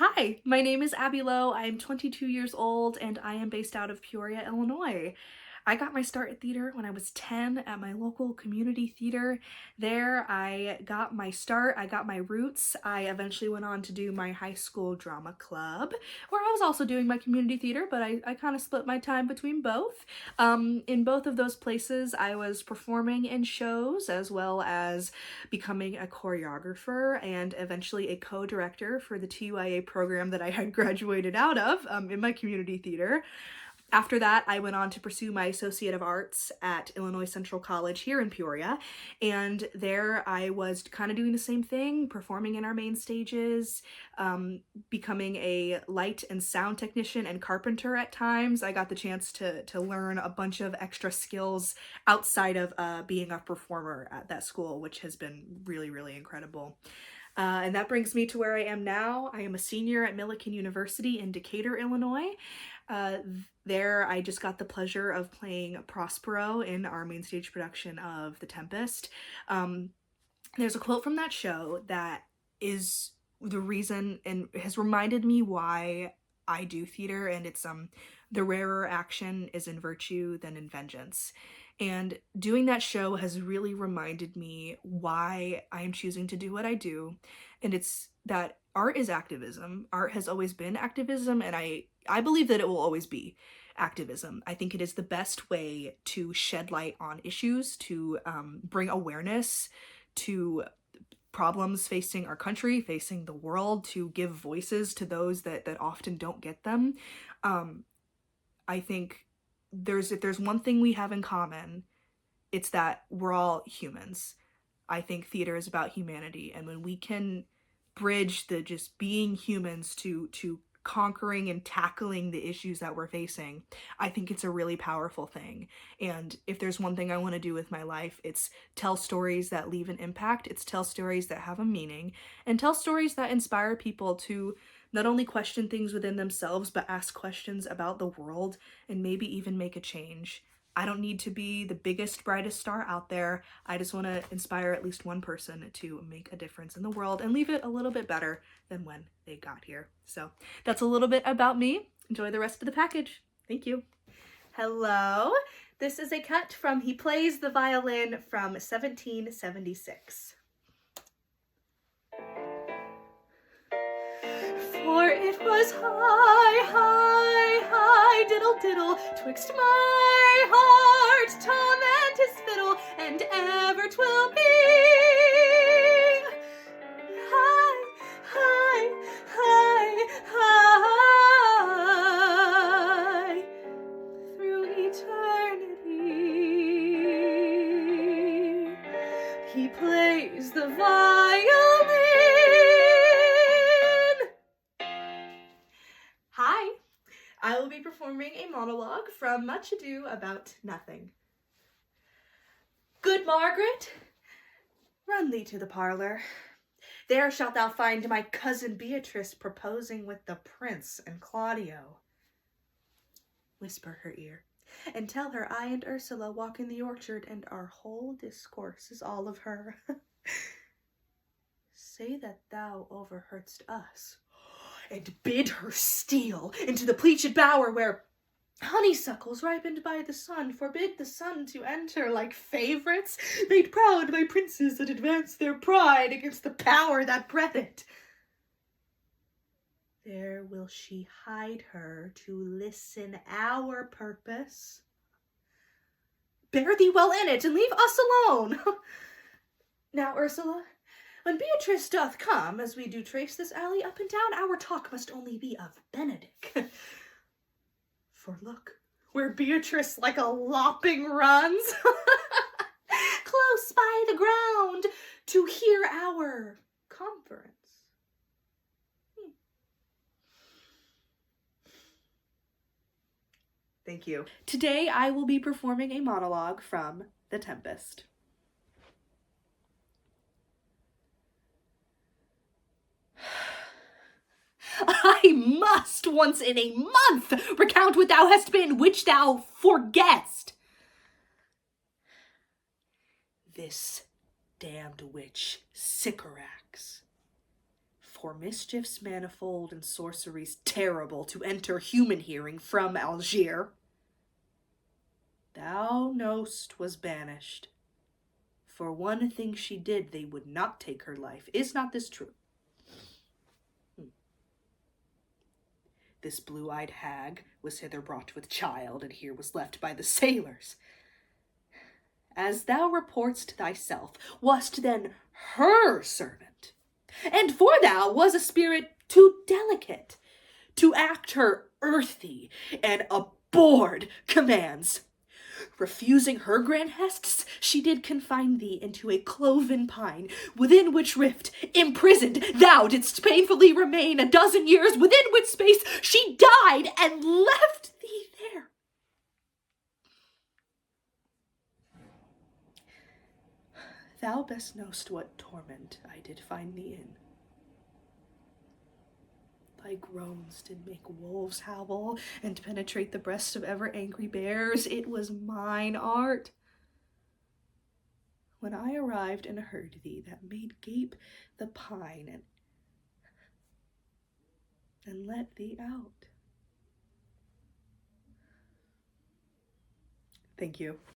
Hi, my name is Abby Lowe. I am 22 years old and I am based out of Peoria, Illinois. I got my start at theater when I was 10 at my local community theater. There I got my start, I got my roots. I eventually went on to do my high school drama club, where I was also doing my community theater, but I kind of split my time between both. In both of those places, I was performing in shows as well as becoming a choreographer and eventually a co-director for the TUIA program that I had graduated out of in my community theater. After that, I went on to pursue my Associate of Arts at Illinois Central College here in Peoria, and there I was kind of doing the same thing, performing in our main stages, becoming a light and sound technician and carpenter at times. I got the chance to learn a bunch of extra skills outside of being a performer at that school, which has been really, really incredible. And that brings me to where I am now. I am a senior at Millikan University in Decatur, Illinois. Uh, there, I just got the pleasure of playing Prospero in our main stage production of The Tempest. There's a quote from that show that is the reason and has reminded me why I do theater, and it's the rarer action is in virtue than in vengeance. And doing that show has really reminded me why I am choosing to do what I do. And it's that art is activism. Art has always been activism, and I believe that it will always be activism. I think it is the best way to shed light on issues, to bring awareness to problems facing our country, facing the world, to give voices to those that often don't get them. I think if there's one thing we have in common, it's that we're all humans. I think theater is about humanity, and when we can bridge the just being humans to conquering and tackling the issues that we're facing, I think it's a really powerful thing. And if there's one thing I want to do with my life, it's tell stories that leave an impact, it's tell stories that have a meaning, and tell stories that inspire people to not only question things within themselves, but ask questions about the world and maybe even make a change. I don't need to be the biggest, brightest star out there. I just want to inspire at least one person to make a difference in the world and leave it a little bit better than when they got here. So that's a little bit about me. Enjoy the rest of the package. Thank you. Hello. This is a cut from He Plays the Violin from 1776. For it was high, high, high, diddle, diddle, twixt my heart, Tom and his fiddle, and ever 'twill be high, high, high, high, through eternity. He plays the violin. Hi, I will be performing a monologue from Much Ado About Nothing. Good Margaret, run thee to the parlor. There shalt thou find my cousin Beatrice proposing with the prince and Claudio. Whisper her ear, and tell her I and Ursula walk in the orchard, and our whole discourse is all of her. Say that thou overheardst us, and bid her steal into the pleached bower where honeysuckles ripened by the sun forbid the sun to enter, like favorites made proud by princes that advance their pride against the power that bred it. There will she hide her to listen our purpose. Bear thee well in it, and leave us alone. Now, Ursula, when Beatrice doth come, as we do trace this alley up and down, our talk must only be of Benedick. For look, where Beatrice like a lopping runs, close by the ground, to hear our conference. Thank you. Today I will be performing a monologue from The Tempest. I must once in a month recount what thou hast been, which thou forgett'st. This damned witch Sycorax, for mischiefs manifold and sorceries terrible to enter human hearing from Algiers, thou know'st was banished. For one thing she did, they would not take her life. Is not this true? This blue-eyed hag was hither brought with child, and here was left by the sailors. As thou report'st thyself, wast then her servant, and for thou was a spirit too delicate to act her earthy and abhorred commands. Refusing her grand hests, she did confine thee into a cloven pine, within which rift, imprisoned, thou didst painfully remain a dozen years, within which space she died and left thee there. Thou best know'st what torment I did find thee in. Thy groans did make wolves howl and penetrate the breast of ever angry bears. It was mine art. When I arrived and heard thee, that made gape the pine and let thee out. Thank you.